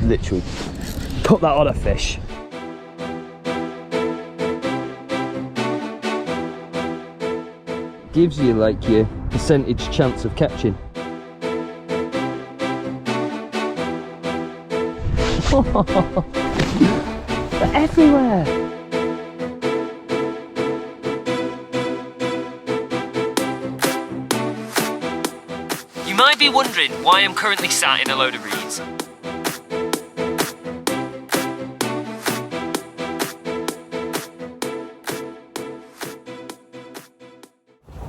literally put that on a fish. Gives you like your percentage chance of catching. They're everywhere. You might be wondering why I'm currently sat in a load of reeds.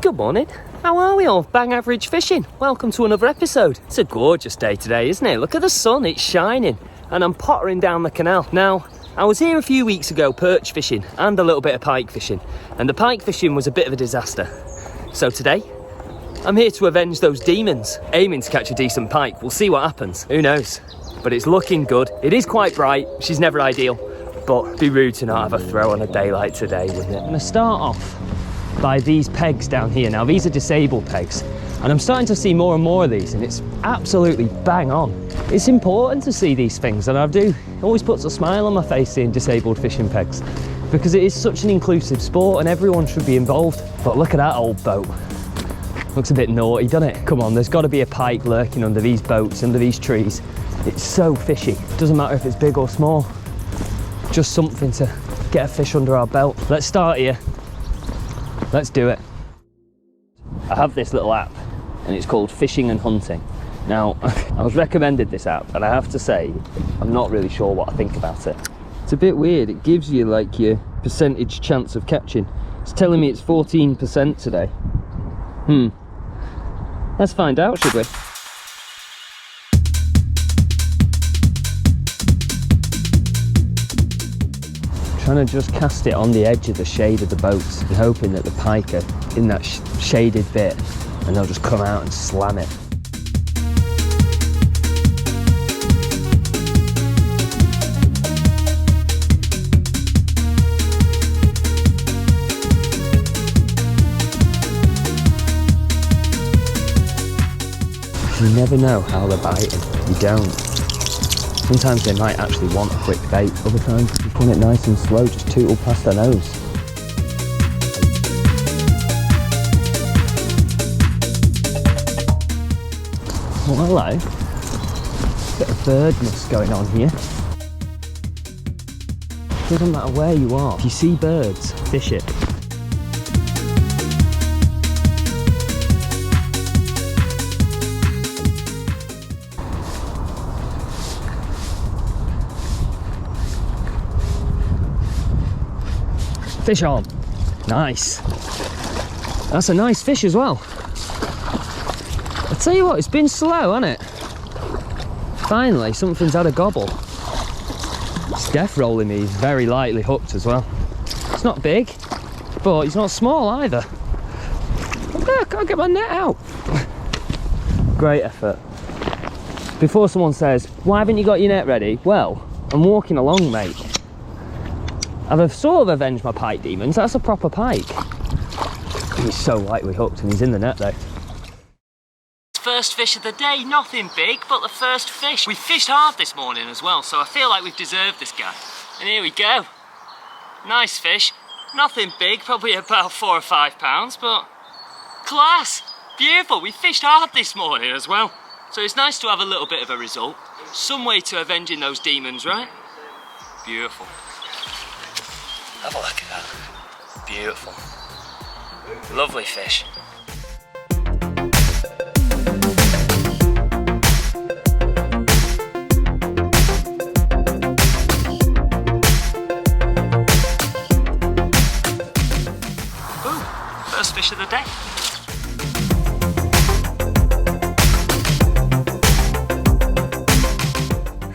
Good morning. How are we all? Bang average fishing. Welcome to another episode. It's a gorgeous day today, isn't it? Look at the sun, it's shining. And I'm pottering down the canal. Now, I was here a few weeks ago perch fishing and a little bit of pike fishing. And the pike fishing was a bit of a disaster. So today, I'm here to avenge those demons. Aiming to catch a decent pike. We'll see what happens. Who knows? But it's looking good. It is quite bright. She's never ideal. But it'd be rude to not have a throw on a day like today, wouldn't it? I'm going to start off by these pegs down here. Now these are disabled pegs and I'm starting to see more and more of these and it's absolutely bang on. It's important to see these things and it always puts a smile on my face seeing disabled fishing pegs because it is such an inclusive sport and everyone should be involved. But look at that old boat. Looks a bit naughty, doesn't it? Come on, there's got to be a pike lurking under these boats, under these trees. It's so fishy. Doesn't matter if it's big or small. Just something to get a fish under our belt. Let's start here. Let's do it. I have this little app and it's called Fishing and Hunting. Now, I was recommended this app and I have to say, I'm not really sure what I think about it. It's a bit weird. It gives you like your percentage chance of catching. It's telling me it's 14% today. Let's find out, should we? Trying to just cast it on the edge of the shade of the boats and hoping that the pike are in that shaded bit and they'll just come out and slam it. You never know how they're biting. You don't. Sometimes they might actually want a quick bait, other times if you want it nice and slow, just tootle past their nose. Oh, hello. Bit of birdness going on here. Doesn't matter where you are, if you see birds, fish it. Fish on. Nice. That's a nice fish as well. I tell you what, it's been slow, hasn't it? Finally, something's had a gobble. It's death rolling me. He's very lightly hooked as well. It's not big, but he's not small either. I can't get my net out. Great effort. Before someone says, why haven't you got your net ready? Well, I'm walking along, mate. I've sort of avenged my pike demons. That's a proper pike. He's so lightly hooked and he's in the net though. First fish of the day, nothing big, but the first fish. We fished hard this morning as well, so I feel like we've deserved this guy. And here we go. Nice fish. Nothing big, probably about 4 or 5 pounds, but class. Beautiful. We fished hard this morning as well. So it's nice to have a little bit of a result. Some way to avenging those demons, right? Beautiful. Have a look at that. Beautiful. Lovely fish. Ooh, first fish of the day.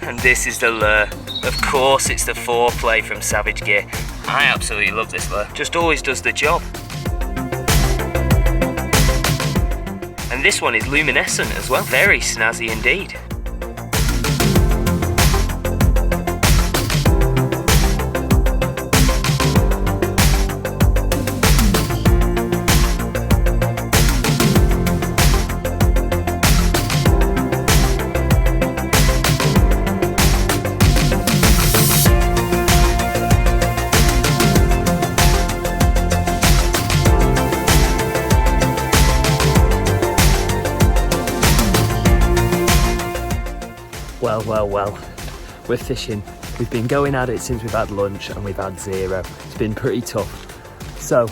And this is the lure. Of course it's the foreplay from Savage Gear. I absolutely love this lure, just always does the job. And this one is luminescent as well, very snazzy indeed. Well, we're fishing. We've been going at it since we've had lunch and we've had zero. It's been pretty tough. So,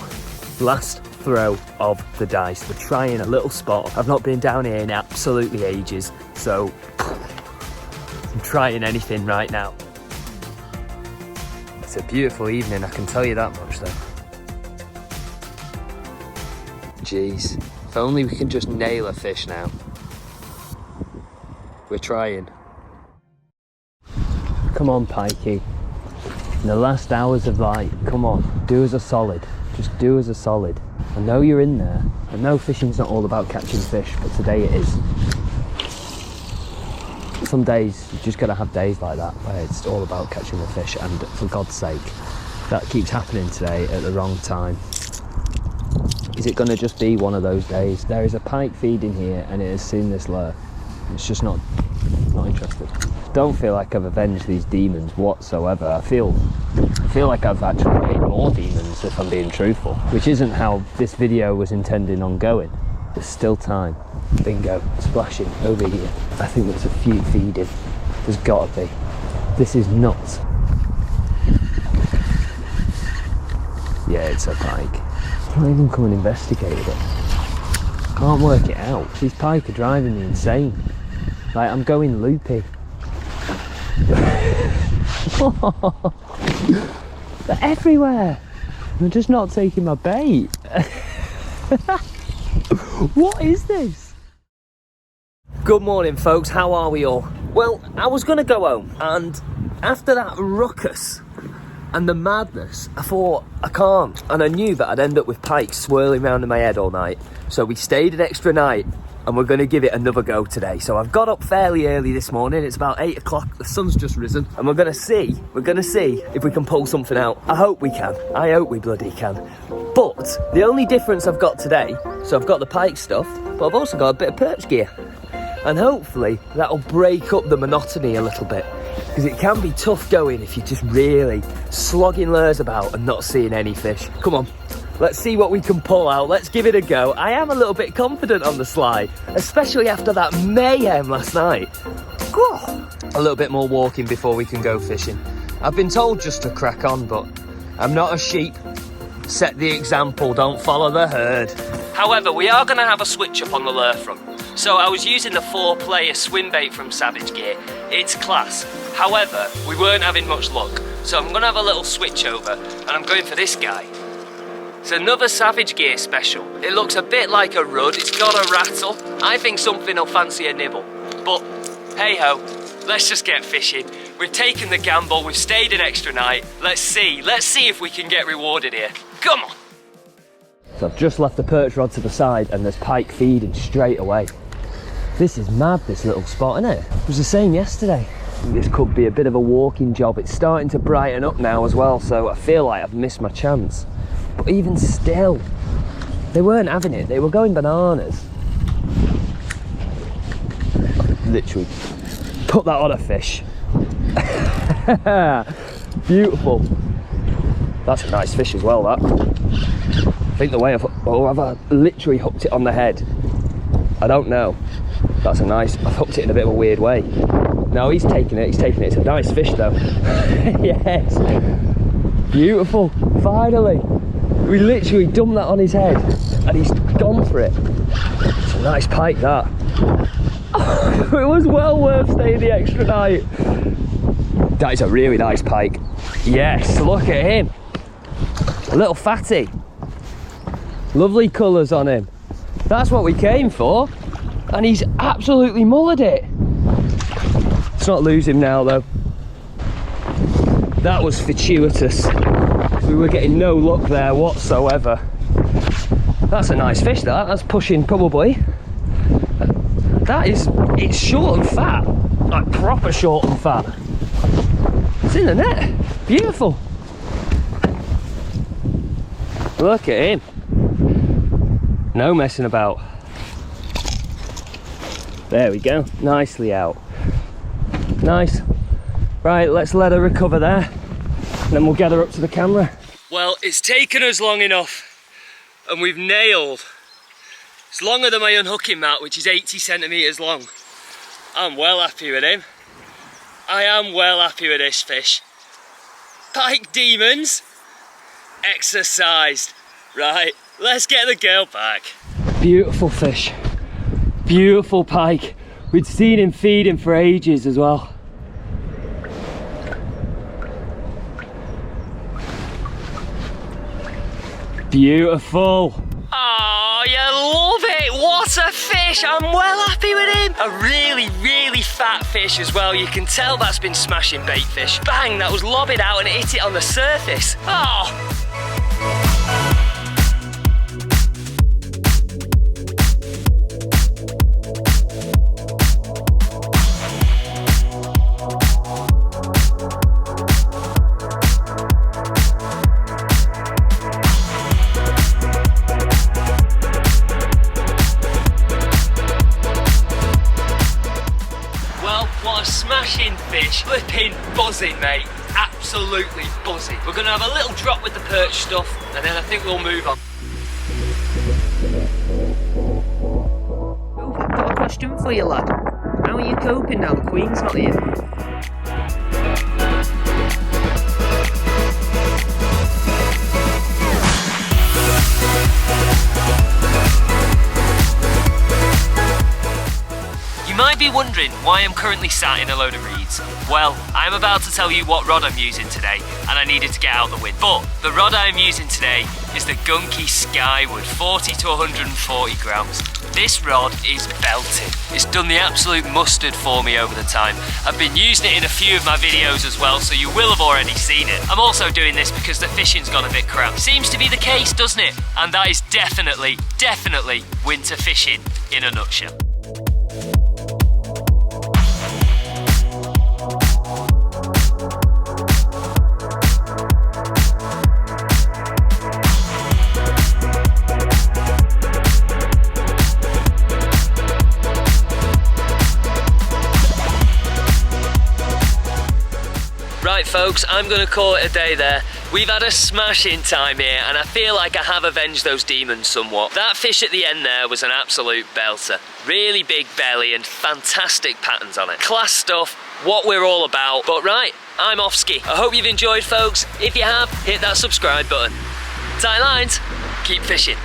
last throw of the dice. We're trying a little spot. I've not been down here in absolutely ages, so I'm trying anything right now. It's a beautiful evening, I can tell you that much though. Jeez, if only we can just nail a fish now. We're trying. Come on, Pikey. In the last hours of light, come on, do us a solid. Just do us a solid. I know you're in there. I know fishing's not all about catching fish, but today it is. Some days, you just gotta have days like that, where it's all about catching the fish, and for God's sake, that keeps happening today at the wrong time. Is it gonna just be one of those days? There is a pike feeding here, and it has seen this lure. It's just not interested. Don't feel like I've avenged these demons whatsoever. I feel like I've actually made more demons, if I'm being truthful, which isn't how this video was intending on going. There's still time. Bingo, splashing over here. I think there's a few feeding. There's gotta be. This is nuts. Yeah, it's a pike. I'm not even come and investigated it. Can't work it out. These pike are driving me insane. Like, I'm going loopy. They're everywhere. They're just not taking my bait. What is this? Good morning, folks. How are we all? Well, I was going to go home, and after that ruckus and the madness, I thought, I can't. And I knew that I'd end up with pike swirling around in my head all night. So we stayed an extra night, and we're going to give it another go today. So I've got up fairly early this morning. It's about 8 o'clock. The sun's just risen, and we're going to see if we can pull something out. I hope we can. I hope we bloody can. But the only difference I've got today, so I've got the pike stuff, but I've also got a bit of perch gear. And hopefully that'll break up the monotony a little bit, because it can be tough going if you're just really slogging lures about and not seeing any fish. Come on, let's see what we can pull out. Let's give it a go. I am a little bit confident on the slide, especially after that mayhem last night. A little bit more walking before we can go fishing. I've been told just to crack on, but I'm not a sheep. Set the example, don't follow the herd. However, we are going to have a switch up on the lure front. So I was using the 4-player swim bait from Savage Gear. It's class. However, we weren't having much luck. So I'm going to have a little switch over, and I'm going for this guy. It's another Savage Gear special. It looks a bit like a rud. It's got a rattle. I think something will fancy a nibble. But hey ho, let's just get fishing. We've taken the gamble. We've stayed an extra night. Let's see if we can get rewarded here. Come on. So I've just left the perch rod to the side, and there's pike feeding straight away. This is mad, this little spot, isn't it? It was the same yesterday. This could be a bit of a walking job. It's starting to brighten up now as well, so I feel like I've missed my chance. But even still, they weren't having it. They were going bananas. Literally put that on a fish. Beautiful. That's a nice fish as well, that. I think the way I've literally hooked it on the head. I don't know. That's a nice, I've hooked it in a bit of a weird way. No, he's taking it. It's a nice fish though. Yes. Beautiful, finally. We literally dumped that on his head and he's gone for it. It's a nice pike, that. It was well worth staying the extra night. That is a really nice pike. Yes, look at him. A little fatty. Lovely colours on him. That's what we came for. And he's absolutely mullered it. Let's not lose him now though. That was fortuitous. We were getting no luck there whatsoever. That's a nice fish, that. That's pushing probably. It's short and fat. Like proper short and fat. It's in the net. Beautiful. Look at him. No messing about. There we go. Nicely out. Nice. Right, let's let her recover there. And then we'll get her up to the camera. Well, it's taken us long enough. And we've nailed. It's longer than my unhooking mat, which is 80 centimetres long. I'm well happy with him. I am well happy with this fish. Pike demons exercised. Right, let's get the girl back. Beautiful fish, beautiful pike. We'd seen him feeding for ages as well. Beautiful. Oh, you love it. What a fish. I'm well happy with him. A really, really fat fish as well. You can tell that's been smashing bait fish. Bang, that was lobbed out and it hit it on the surface. Oh. Smashing fish, flipping buzzing, mate. Absolutely buzzing. We're gonna have a little drop with the perch stuff and then I think we'll move on. Oh, I've got a question for you, lad. How are you coping now the Queen's not here? You might be wondering why I'm currently sat in a load of reeds. Well, I'm about to tell you what rod I'm using today and I needed to get out the wind. But the rod I'm using today is the Gunky Skywood, 40 to 140 grams. This rod is belting. It's done the absolute mustard for me over the time. I've been using it in a few of my videos as well, so you will have already seen it. I'm also doing this because the fishing's gone a bit crap. Seems to be the case, doesn't it? And that is definitely winter fishing in a nutshell. Right folks, I'm going to call it a day there. We've had a smashing time here and I feel like I have avenged those demons somewhat. That fish at the end there was an absolute belter. Really big belly and fantastic patterns on it. Class stuff, what we're all about. But right, I'm off ski. I hope you've enjoyed folks. If you have, hit that subscribe button. Tight lines, keep fishing.